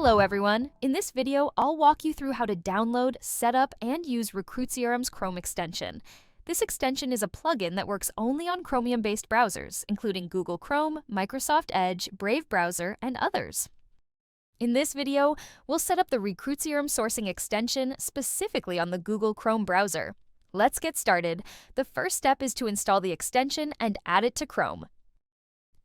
Hello everyone! In this video, I'll walk you through how to download, set up, and use Recruit CRM's Chrome extension. This extension is a plugin that works only on Chromium-based browsers, including Google Chrome, Microsoft Edge, Brave browser, and others. In this video, we'll set up the Recruit CRM sourcing extension specifically on the Google Chrome browser. Let's get started. The first step is to install the extension and add it to Chrome.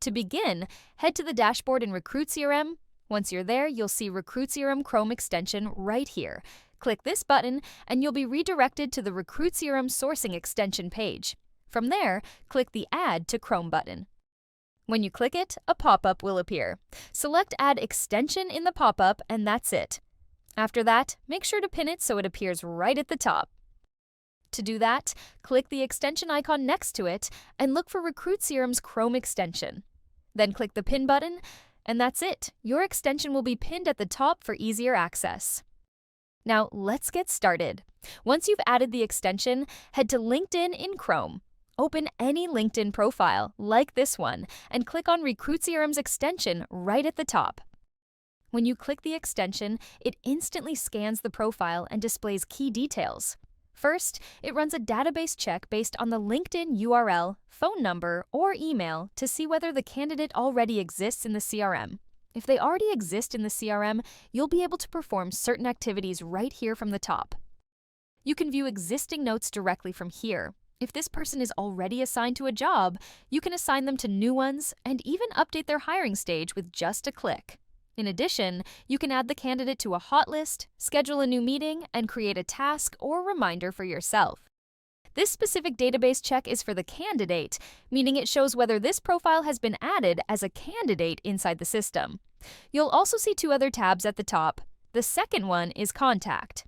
To begin, head to the dashboard in Recruit CRM. Once you're there, you'll see Recruit CRM Chrome extension right here. Click this button, and you'll be redirected to the Recruit CRM sourcing extension page. From there, click the Add to Chrome button. When you click it, a pop-up will appear. Select Add Extension in the pop-up, and that's it. After that, make sure to pin it so it appears right at the top. To do that, click the extension icon next to it and look for Recruit CRM's Chrome extension. Then click the Pin button, and that's it. Your extension will be pinned at the top for easier access. Now, let's get started. Once you've added the extension, head to LinkedIn in Chrome. Open any LinkedIn profile, like this one, and click on Recruit CRM's extension right at the top. When you click the extension, it instantly scans the profile and displays key details. First, it runs a database check based on the LinkedIn URL, phone number, or email to see whether the candidate already exists in the CRM. If they already exist in the CRM, you'll be able to perform certain activities right here from the top. You can view existing notes directly from here. If this person is already assigned to a job, you can assign them to new ones and even update their hiring stage with just a click. In addition, you can add the candidate to a hot list, schedule a new meeting, and create a task or reminder for yourself. This specific database check is for the candidate, meaning it shows whether this profile has been added as a candidate inside the system. You'll also see two other tabs at the top. The second one is Contact.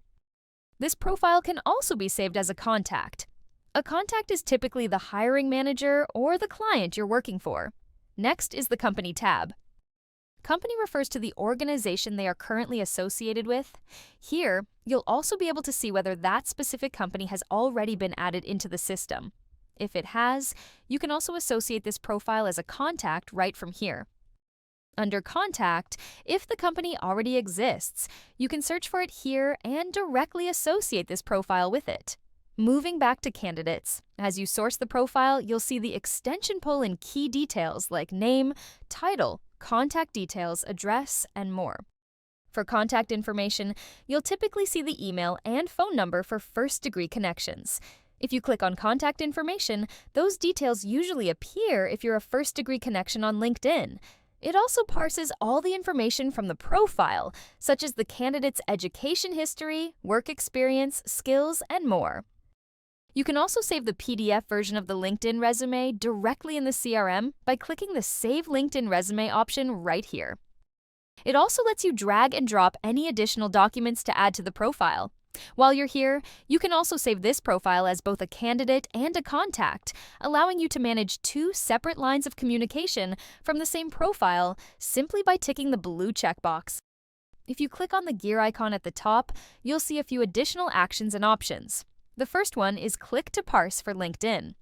This profile can also be saved as a contact. A contact is typically the hiring manager or the client you're working for. Next is the Company tab. Company refers to the organization they are currently associated with. Here, you'll also be able to see whether that specific company has already been added into the system. If it has, you can also associate this profile as a contact right from here. Under Contact, if the company already exists, you can search for it here and directly associate this profile with it. Moving back to Candidates, as you source the profile, you'll see the extension pull in key details like name, title, contact details, address, and more. For contact information, you'll typically see the email and phone number for first-degree connections. If you click on Contact Information, those details usually appear if you're a first-degree connection on LinkedIn. It also parses all the information from the profile, such as the candidate's education history, work experience, skills, and more. You can also save the PDF version of the LinkedIn resume directly in the CRM by clicking the Save LinkedIn Resume option right here. It also lets you drag and drop any additional documents to add to the profile. While you're here, you can also save this profile as both a candidate and a contact, allowing you to manage two separate lines of communication from the same profile simply by ticking the blue checkbox. If you click on the gear icon at the top, you'll see a few additional actions and options. The first one is Click to Parse for LinkedIn.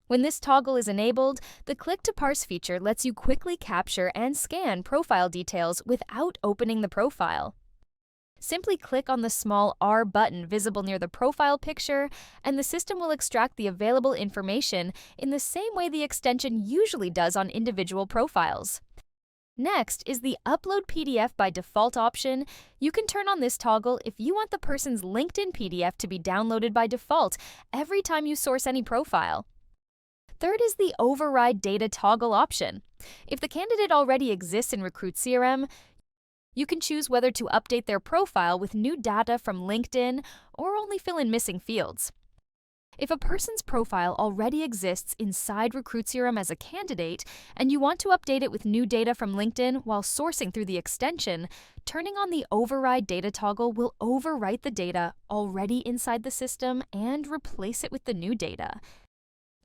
When this toggle is enabled, the Click to Parse feature lets you quickly capture and scan profile details without opening the profile. Simply click on the small R button visible near the profile picture, and the system will extract the available information in the same way the extension usually does on individual profiles. Next is the Upload PDF by default option. You can turn on this toggle if you want the person's LinkedIn PDF to be downloaded by default every time you source any profile. Third is the Override Data toggle option. If the candidate already exists in Recruit CRM, you can choose whether to update their profile with new data from LinkedIn or only fill in missing fields. If a person's profile already exists inside Recruit CRM as a candidate and you want to update it with new data from LinkedIn while sourcing through the extension, turning on the Override Data toggle will overwrite the data already inside the system and replace it with the new data.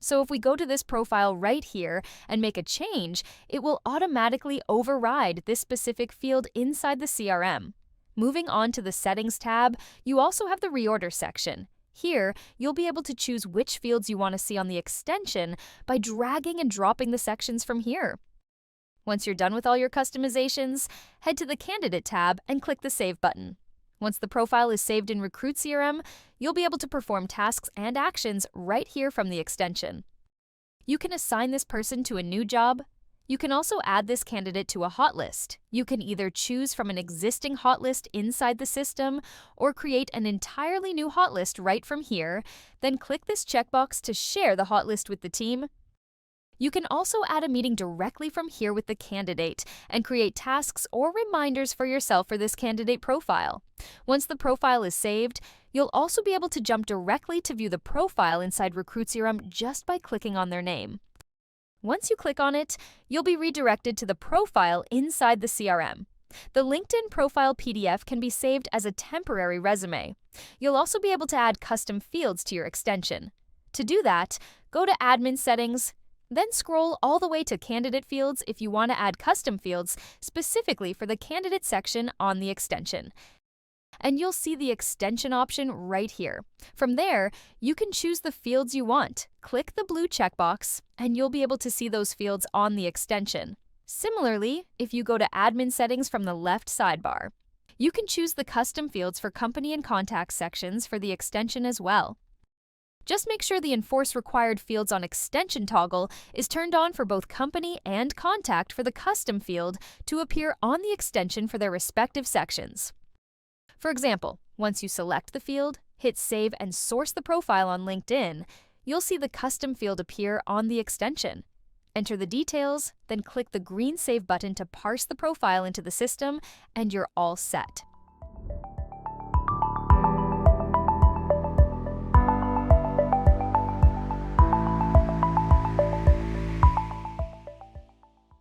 So if we go to this profile right here and make a change, it will automatically override this specific field inside the CRM. Moving on to the Settings tab, you also have the Reorder section. Here, you'll be able to choose which fields you want to see on the extension by dragging and dropping the sections from here. Once you're done with all your customizations, head to the Candidate tab and click the Save button. Once the profile is saved in Recruit CRM, you'll be able to perform tasks and actions right here from the extension. You can assign this person to a new job. You can also add this candidate to a hot list. You can either choose from an existing hot list inside the system or create an entirely new hot list right from here, then click this checkbox to share the hot list with the team. You can also add a meeting directly from here with the candidate and create tasks or reminders for yourself for this candidate profile. Once the profile is saved, you'll also be able to jump directly to view the profile inside Recruit CRM just by clicking on their name. Once you click on it, you'll be redirected to the profile inside the CRM. The LinkedIn profile PDF can be saved as a temporary resume. You'll also be able to add custom fields to your extension. To do that, go to Admin Settings, then scroll all the way to Candidate Fields if you want to add custom fields specifically for the candidate section on the extension. And you'll see the extension option right here. From there, you can choose the fields you want. Click the blue checkbox, and you'll be able to see those fields on the extension. Similarly, if you go to Admin Settings from the left sidebar, you can choose the custom fields for company and contact sections for the extension as well. Just make sure the Enforce Required Fields on Extension toggle is turned on for both company and contact for the custom field to appear on the extension for their respective sections. For example, once you select the field, hit Save and source the profile on LinkedIn, you'll see the custom field appear on the extension. Enter the details, then click the green Save button to parse the profile into the system, and you're all set.